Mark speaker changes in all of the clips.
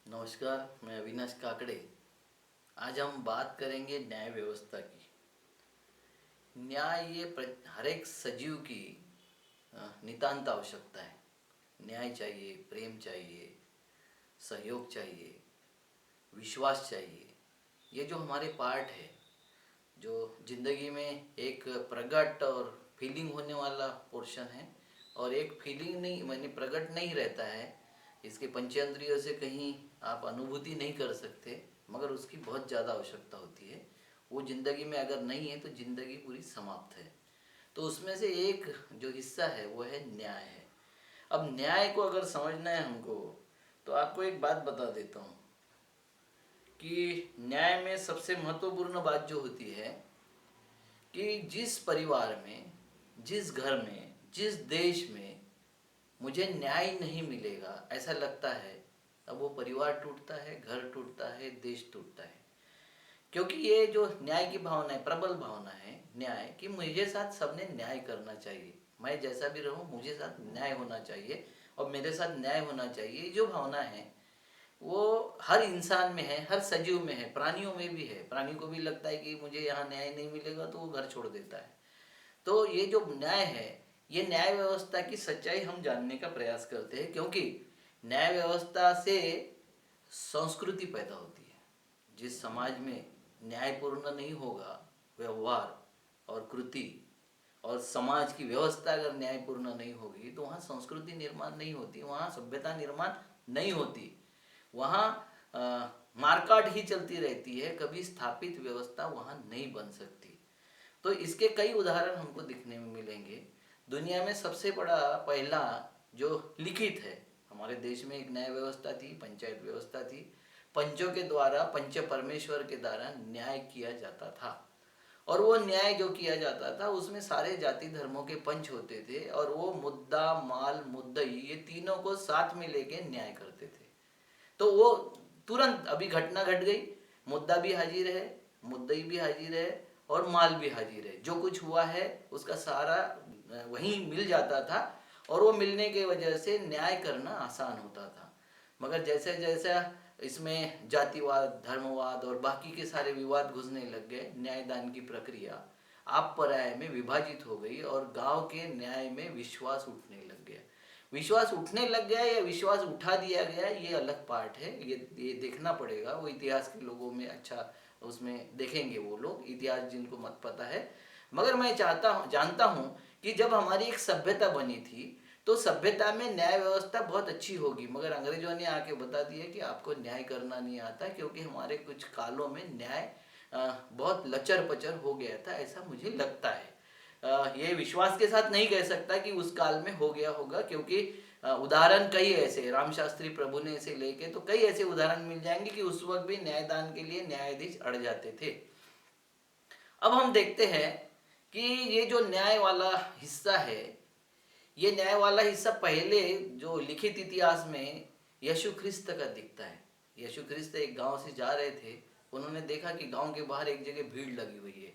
Speaker 1: नमस्कार, मैं अविनाश काकड़े। आज हम बात करेंगे न्याय व्यवस्था की। न्याय हर एक सजीव की नितांत आवश्यकता है। न्याय चाहिए, प्रेम चाहिए, सहयोग चाहिए, विश्वास चाहिए। ये जो हमारे पार्ट है, जो जिंदगी में एक प्रकट और फीलिंग होने वाला पोर्शन है, और एक फीलिंग नहीं माने प्रकट नहीं रहता है। इसके पंचेंद्रियों से कहीं आप अनुभूति नहीं कर सकते, मगर उसकी बहुत ज़्यादा आवश्यकता होती है। वो जिंदगी में अगर नहीं है तो जिंदगी पूरी समाप्त है। तो उसमें से एक जो हिस्सा है वो है न्याय है। अब न्याय को अगर समझना है हमको, तो आपको एक बात बता देता हूँ कि न्याय में सबसे महत्वपूर्ण बात जो होती है कि जिस परिवार में, जिस घर में, जिस देश में मुझे न्याय नहीं मिलेगा, ऐसा लगता है, अब वो परिवार टूटता है, घर टूटता है, देश टूटता है। क्योंकि ये जो न्याय की भावना है, प्रबल भावना है न्याय कि मुझे साथ सबने न्याय करना चाहिए, मैं जैसा भी रहूं मुझे साथ न्याय होना चाहिए और मेरे साथ न्याय होना चाहिए। ये जो भावना है वो हर इंसान में है, हर सजीव में है, प्राणियों में भी है। प्राणी को भी लगता है कि मुझे यहाँ न्याय नहीं मिलेगा तो वो घर छोड़ देता है। तो ये जो न्याय है, ये न्याय व्यवस्था की सच्चाई हम जानने का प्रयास करते हैं, क्योंकि न्याय व्यवस्था से संस्कृति पैदा होती है। जिस समाज में न्यायपूर्ण नहीं होगा व्यवहार और कृति, और समाज की व्यवस्था अगर न्यायपूर्ण नहीं होगी तो वहाँ संस्कृति निर्माण नहीं होती, वहाँ सभ्यता निर्माण नहीं होती, वहाँ मारकाट ही चलती रहती है, कभी स्थापित व्यवस्था वहाँ नहीं बन सकती। तो इसके कई उदाहरण हमको दिखने में मिलेंगे। दुनिया में सबसे बड़ा पहला जो लिखित है, हमारे देश में एक न्याय व्यवस्था थी, पंचायत व्यवस्था थी। पंचों के द्वारा, पंच परमेश्वर के द्वारा न्याय किया जाता था। और वो न्याय जो किया जाता था उसमें सारे जाति धर्मों के पंच होते थे, और वो मुद्दा, माल, मुद्दई, ये तीनों को साथ में लेके न्याय करते थे। तो वो तुरंत अभी घटना घट गई, मुद्दा भी हाजिर है, मुद्दई भी हाजिर है, और माल भी हाजिर है। जो कुछ हुआ है उसका सारा वहीं मिल जाता था, और वो मिलने की वजह से न्याय करना आसान होता था। मगर जैसे जैसे इसमें जातिवाद, धर्मवाद और बाकी के सारे विवाद घुसने लग गए, न्यायदान की प्रक्रिया आप पराय में विभाजित हो गई, और गांव के न्याय में विश्वास उठने लग गया। विश्वास उठने लग गया या विश्वास उठा दिया गया, ये अलग पार्ट है। ये देखना पड़ेगा, वो इतिहास के लोगों में अच्छा उसमें देखेंगे वो लोग, इतिहास जिनको मत पता है। मगर मैं जानता हूँ कि जब हमारी एक सभ्यता बनी थी तो सभ्यता में न्याय व्यवस्था बहुत अच्छी होगी, मगर अंग्रेजों ने आके बता दिया कि आपको न्याय करना नहीं आता, क्योंकि हमारे कुछ कालों में न्याय बहुत लचर पचर हो गया था, ऐसा मुझे लगता है। ये विश्वास के साथ नहीं कह सकता कि उस काल में हो गया होगा, क्योंकि उदाहरण कई ऐसे, राम शास्त्री प्रभु ने से लेके तो कई ऐसे उदाहरण मिल जाएंगे कि उस वक्त भी न्यायदान के लिए न्यायाधीश अड़ जाते थे। अब हम देखते हैं कि ये जो न्याय वाला हिस्सा है, ये न्याय वाला हिस्सा पहले जो लिखित इतिहास में यीशु ख्रिस्त का दिखता है। यीशु ख्रिस्त एक गांव से जा रहे थे, उन्होंने देखा कि गांव के बाहर एक जगह भीड़ लगी हुई है,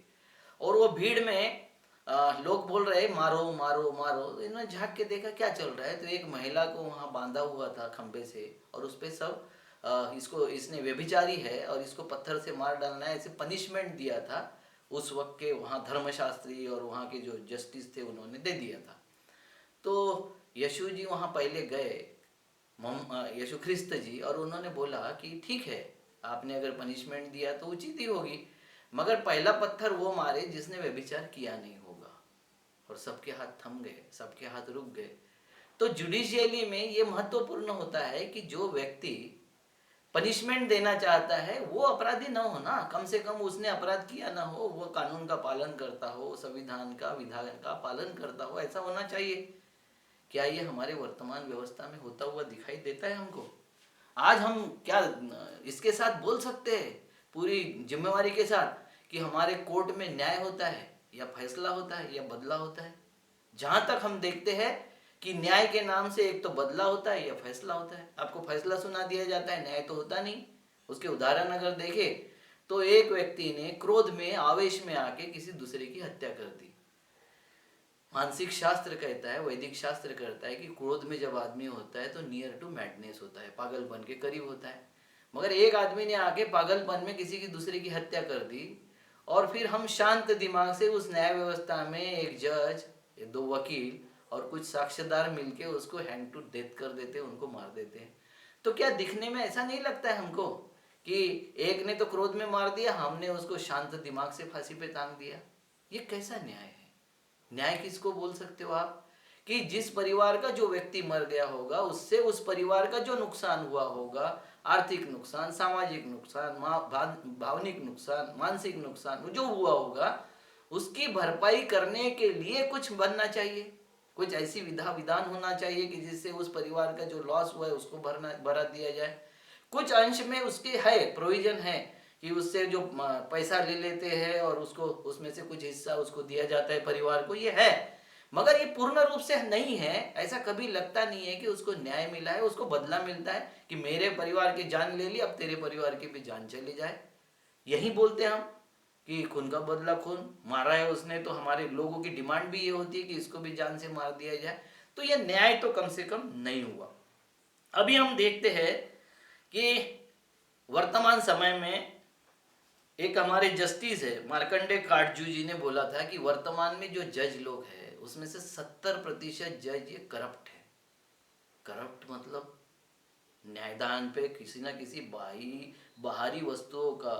Speaker 1: और वो भीड़ में लोग बोल रहे मारो मारो मारो। तो इन्होंने झांक के देखा क्या चल रहा है, तो एक महिला को वहाँ बांधा हुआ था खंबे से, और उस पर सब इसको, इसने व्यभिचारी है और इसको पत्थर से मार डालना है, ऐसे पनिशमेंट दिया था। उस वक्त के वहाँ धर्मशास्त्री और वहाँ के जो जस्टिस थे उन्होंने दे दिया था। तो यीशु जी वहाँ पहले गए, यीशु ख्रिस्त जी, और उन्होंने बोला कि ठीक है, आपने अगर पनिशमेंट दिया तो उचित ही होगी, मगर पहला पत्थर वो मारे जिसने व्यभिचार किया नहीं होगा। और सबके हाथ थम गए, सबके हाथ रुक गए। तो जुडिशियली में ये महत्वपूर्ण होता है कि जो व्यक्ति पनिशमेंट देना चाहता है वो अपराधी ना हो ना, कम से कम उसने अपराध किया ना हो, वो कानून का पालन करता हो, संविधान का, विधान का पालन करता हो, ऐसा होना चाहिए। क्या ये हमारे वर्तमान व्यवस्था में होता हुआ दिखाई देता है हमको? आज हम क्या इसके साथ बोल सकते हैं पूरी जिम्मेवारी के साथ कि हमारे कोर्ट में न्याय होता है, या फैसला होता है, या बदला होता है? जहां तक हम देखते हैं कि न्याय के नाम से एक तो बदला होता है या फैसला होता है। आपको फैसला सुना दिया जाता है, न्याय तो होता नहीं। उसके उदाहरण अगर देखें तो एक व्यक्ति ने क्रोध में, आवेश में आके किसी दूसरे की हत्या कर दी। मानसिक शास्त्र कहता है, वैदिक शास्त्र कहता है कि क्रोध में जब आदमी होता है तो नियर टू मैडनेस होता है, पागलपन के करीब होता है। मगर एक आदमी ने आके पागलपन में किसी की दूसरे की हत्या कर दी, और फिर हम शांत दिमाग से उस न्याय व्यवस्था में एक जज, दो वकील और कुछ साक्षीदार मिलके उसको हैंग टू डेथ कर देते, उनको मार देते हैं। तो क्या दिखने में ऐसा नहीं लगता है हमको कि एक ने तो क्रोध में मार दिया, हमने उसको शांत दिमाग से फांसी पे टांग दिया? ये कैसा न्याय है? न्याय किसको बोल सकते हो आप? कि जिस परिवार का जो व्यक्ति मर गया होगा, उससे उस परिवार का जो नुकसान हुआ होगा, आर्थिक नुकसान, सामाजिक नुकसान, भावनिक नुकसान, मानसिक नुकसान जो हुआ होगा, उसकी भरपाई करने के लिए कुछ बनना चाहिए, कुछ ऐसी विधान होना चाहिए कि जिससे उस परिवार का जो लॉस हुआ है उसको भरा दिया जाए। कुछ अंश में उसके है प्रोविजन है कि उससे जो पैसा ले लेते हैं और उसको उसमें से कुछ हिस्सा उसको दिया जाता है परिवार को, ये है। मगर ये पूर्ण रूप से नहीं है। ऐसा कभी लगता नहीं है कि उसको न्याय मिला है, उसको बदला मिलता है कि मेरे परिवार की जान ले ली, अब तेरे परिवार की भी जान चली जाए। यही बोलते हैं हम कि खून का बदला खून, मारा है उसने तो हमारे लोगों की डिमांड भी ये होती है कि इसको भी जान से मार दिया जाए। तो ये न्याय तो कम से कम नहीं हुआ। अभी हम देखते हैं कि वर्तमान समय में एक हमारे जस्टिस है मार्कंडे काटजू जी ने बोला था कि वर्तमान में जो जज लोग हैं उसमें से 70% जज ये करप्ट है। करप्ट मतलब न्यायदान पे किसी ना किसी बाहरी वस्तुओं का,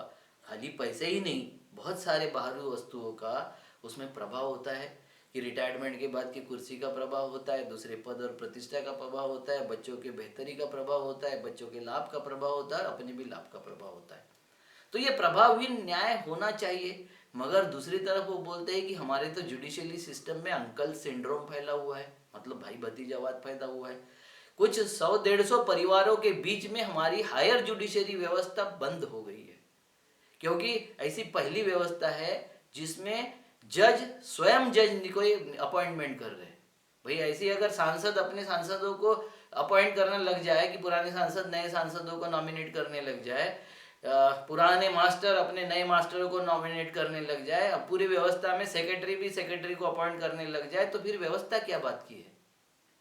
Speaker 1: खाली पैसे ही नहीं, बहुत सारे बाहरी वस्तुओं का उसमें प्रभाव होता है कि रिटायरमेंट के बाद की कुर्सी का प्रभाव होता है, दूसरे पद और प्रतिष्ठा का प्रभाव होता है, बच्चों के बेहतरी का प्रभाव होता है, बच्चों के लाभ का प्रभाव होता है, अपने भी लाभ का प्रभाव होता है। तो ये प्रभावहीन न्याय होना चाहिए। मगर दूसरी तरफ वो बोलते हैं कि हमारे तो जुडिशियली सिस्टम में अंकल सिंड्रोम फैला हुआ है, मतलब भाई भतीजावाद पैदा हुआ है। कुछ 100-150 परिवारों के बीच में हमारी हायर जुडिशरी व्यवस्था बंद हो गई है, क्योंकि ऐसी पहली व्यवस्था है जिसमें जज स्वयं जज को अपॉइंटमेंट कर रहे हैं। भाई ऐसी अगर सांसद अपने सांसदों को अपॉइंट करने लग जाए कि पुराने सांसद नए सांसदों को नॉमिनेट करने लग जाए, पुराने मास्टर अपने नए मास्टरों को नॉमिनेट करने लग जाए, अब पूरी व्यवस्था में सेक्रेटरी भी सेक्रेटरी को अपॉइंट करने लग जाए, तो फिर व्यवस्था क्या बात की है?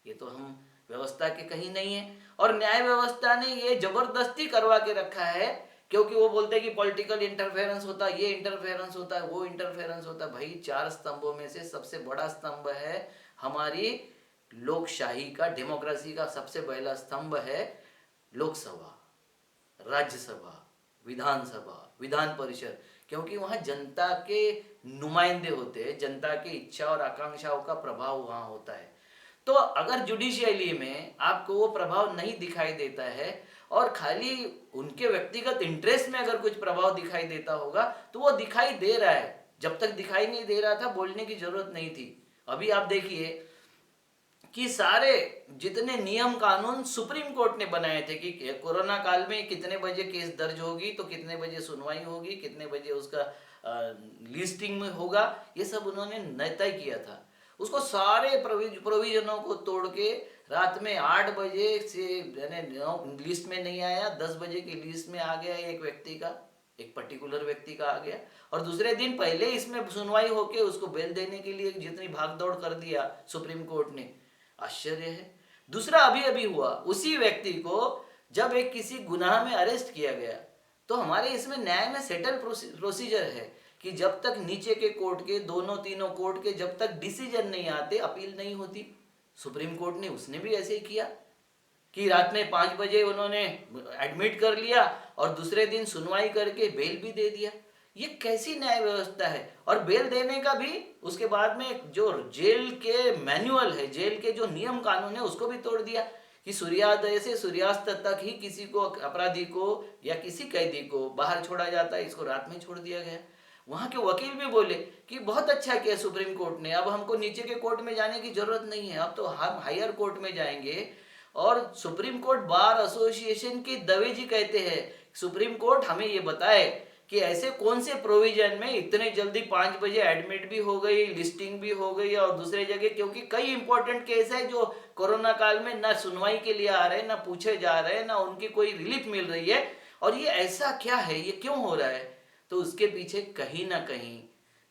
Speaker 1: ये तो हम व्यवस्था के कहीं नहीं है। और न्याय व्यवस्था ने ये जबरदस्ती करवा के रखा है, क्योंकि वो बोलते हैं कि पॉलिटिकल इंटरफेरेंस होता है, ये इंटरफेरेंस होता है, वो इंटरफेरेंस होता है। भाई 4 स्तंभों में से सबसे बड़ा स्तंभ है हमारी लोकशाही का, डेमोक्रेसी का सबसे पहला स्तंभ है लोकसभा, राज्यसभा, विधानसभा, विधान परिषद, क्योंकि वहां जनता के नुमाइंदे होते हैं, जनता की इच्छा और आकांक्षाओं का प्रभाव वहां होता है। तो अगर जुडिशियली में आपको वो प्रभाव नहीं दिखाई देता है और खाली उनके व्यक्तिगत इंटरेस्ट में अगर कुछ प्रभाव दिखाई देता होगा, तो वो दिखाई दे रहा है। जब तक दिखाई नहीं दे रहा था बोलने की जरूरत नहीं थी। अभी आप देखिए कि सारे जितने नियम कानून सुप्रीम कोर्ट ने बनाए थे कि कोरोना काल में कितने बजे केस दर्ज होगी, तो कितने बजे सुनवाई होगी, कितने बजे उसका लिस्टिंग में होगा, ये सब उन्होंने तय किया था। उसको सारे प्रोविजनों को तोड़ के रात में 8 बजे से, यानी लिस्ट में नहीं आया, 10 बजे की लिस्ट में आ गया एक व्यक्ति का, एक पर्टिकुलर व्यक्ति का आ गया, और दूसरे दिन पहले इसमें सुनवाई होके उसको बेल देने के लिए जितनी भागदौड़ कर दिया सुप्रीम कोर्ट ने, आश्चर्य है। दूसरा अभी अभी हुआ, उसी व्यक्ति को जब एक किसी गुनाह में अरेस्ट किया गया, तो हमारे इसमें न्याय में सेटल प्रोसीजर है कि जब तक नीचे के कोर्ट के, दोनों तीनों कोर्ट के जब तक डिसीजन नहीं आते, अपील नहीं होती। सुप्रीम कोर्ट ने उसने भी ऐसे ही किया कि रात में 5 बजे उन्होंने एडमिट कर लिया और दूसरे दिन सुनवाई करके बेल भी दे दिया। ये कैसी न्याय व्यवस्था है? और बेल देने का भी उसके बाद में जो जेल के मैनुअल है, जेल के जो नियम कानून है, उसको भी तोड़ दिया कि सूर्योदय से सूर्यास्त तक ही किसी को, अपराधी को या किसी कैदी को बाहर छोड़ा जाता है, इसको रात में छोड़ दिया गया। वहां के वकील भी बोले कि बहुत अच्छा किया सुप्रीम कोर्ट ने, अब हमको नीचे के कोर्ट में जाने की जरूरत नहीं है, अब तो हम हायर कोर्ट में जाएंगे। और सुप्रीम कोर्ट बार एसोसिएशन के दवे जी कहते हैं, सुप्रीम कोर्ट हमें ये बताए कि ऐसे कौन से प्रोविजन में इतने जल्दी 5 बजे एडमिट भी हो गई, लिस्टिंग भी हो गई, और दूसरे जगह क्योंकि कई इंपॉर्टेंट केस है जो कोरोना काल में ना सुनवाई के लिए आ रहे हैं, ना पूछे जा रहे हैं, ना उनकी कोई रिलीफ मिल रही है, और ये ऐसा क्या है, ये क्यों हो रहा है? तो उसके पीछे कहीं ना कहीं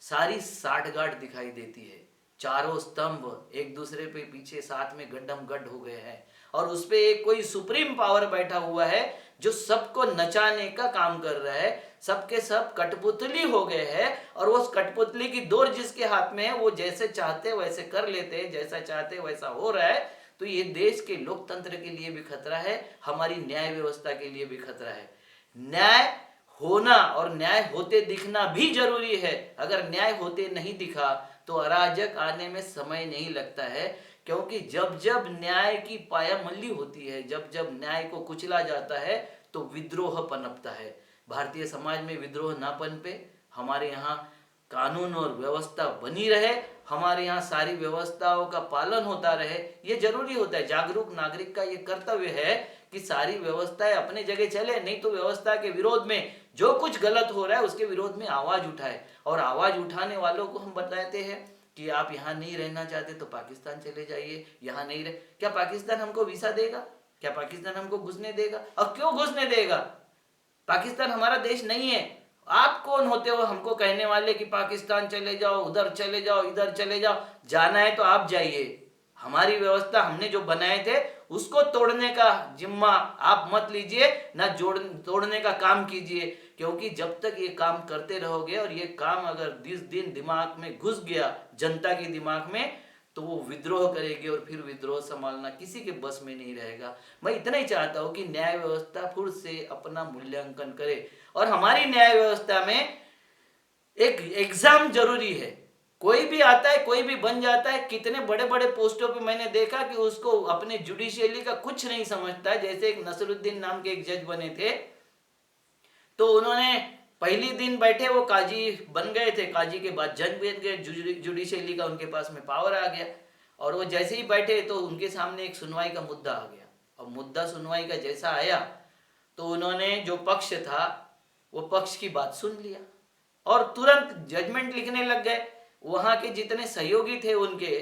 Speaker 1: सारी साठगांठ दिखाई देती है। चारों स्तंभ एक दूसरे पे पीछे साथ में गड्ढम गड्ढ हो गए हैं, और उस पे एक कोई सुप्रीम पावर बैठा हुआ है जो सबको नचाने का काम कर रहा है, सबके सब कठपुतली हो गए हैं और उस कठपुतली की डोर जिसके हाथ में है वो जैसे चाहते वैसे कर लेते हैं, जैसा चाहते वैसा हो रहा है। तो ये देश के लोकतंत्र के लिए भी खतरा है, हमारी न्याय व्यवस्था के लिए भी खतरा है। न्याय होना और न्याय होते दिखना भी जरूरी है। अगर न्याय होते नहीं दिखा तो अराजक आने में समय नहीं लगता है, क्योंकि जब जब न्याय की पायामल्ली होती है, जब जब न्याय को कुचला जाता है तो विद्रोह पनपता है। भारतीय समाज में विद्रोह ना पनपे, हमारे यहाँ कानून और व्यवस्था बनी रहे, हमारे यहाँ सारी व्यवस्थाओं का पालन होता रहे, ये जरूरी होता है। जागरूक नागरिक का ये कर्तव्य है कि सारी व्यवस्थाएं अपने जगह चले, नहीं तो व्यवस्था के विरोध में जो कुछ गलत हो रहा है उसके विरोध में आवाज उठाए। और आवाज उठाने वालों को हम बताते हैं कि आप यहाँ नहीं रहना चाहते तो पाकिस्तान चले जाइए, यहाँ नहीं रहे। क्या पाकिस्तान हमको वीसा देगा? क्या पाकिस्तान हमको घुसने देगा? और क्यों घुसने देगा? पाकिस्तान हमारा देश नहीं है। आप कौन होते हो हमको कहने वाले कि पाकिस्तान चले जाओ, उधर चले जाओ, इधर चले जाओ? जाना है तो आप जाइए। हमारी व्यवस्था हमने जो बनाए थे उसको तोड़ने का जिम्मा आप मत लीजिए, ना तोड़ने का काम कीजिए। क्योंकि जब तक ये काम करते रहोगे और ये काम अगर 20 दिन दिमाग में घुस गया, जनता के दिमाग में, तो वो विद्रोह करेगी और फिर विद्रोह संभालना किसी के बस में नहीं रहेगा। मैं इतना ही चाहता हूँ कि न्याय व्यवस्था फिर से अपना मूल्यांकन करे और हमारी न्याय व्यवस्था में एक एग्जाम जरूरी है। कोई भी आता है, कोई भी बन जाता है। कितने बड़े बड़े पोस्टों पे मैंने देखा कि उसको अपने जुडिशियली का कुछ नहीं समझता है। जैसे एक नसरुद्दीन नाम के एक जज बने थे, तो उन्होंने पहली दिन बैठे वो काजी बन गए थे, काजी के बाद जज बन गए, जुडिशियली का उनके पास में पावर आ गया। और वो जैसे ही बैठे तो उनके सामने एक सुनवाई का मुद्दा आ गया। और मुद्दा सुनवाई का जैसा आया तो उन्होंने जो पक्ष था वो पक्ष की बात सुन लिया और तुरंत जजमेंट लिखने लग गए। वहां के जितने सहयोगी थे उनके,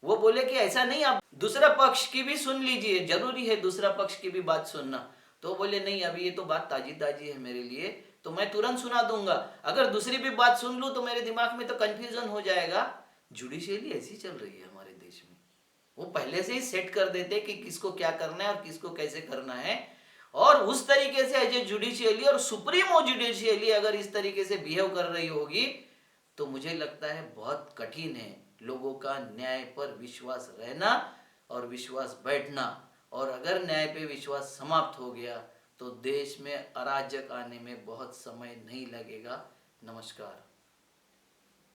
Speaker 1: वो बोले कि ऐसा नहीं, आप दूसरा पक्ष की भी सुन लीजिए, जरूरी है दूसरा पक्ष की भी बात सुनना। तो बोले नहीं, अभी ये तो बात ताजी ताजी है मेरे लिए, तो मैं तुरंत सुना दूंगा। अगर दूसरी भी बात सुन लूं तो मेरे दिमाग में तो कंफ्यूजन हो जाएगा। जुडिशियली ऐसी चल रही है हमारे देश में। वो पहले से ही सेट कर देते कि किसको क्या करना है और किसको कैसे करना है। और उस तरीके से एज ए जुडिशियली और सुप्रीमो जुडिशियली अगर इस तरीके से बिहेव कर रही होगी तो मुझे लगता है बहुत कठिन है लोगों का न्याय पर विश्वास रहना और विश्वास बैठना। और अगर न्याय पे विश्वास समाप्त हो गया तो देश में अराजक आने में बहुत समय नहीं लगेगा। नमस्कार।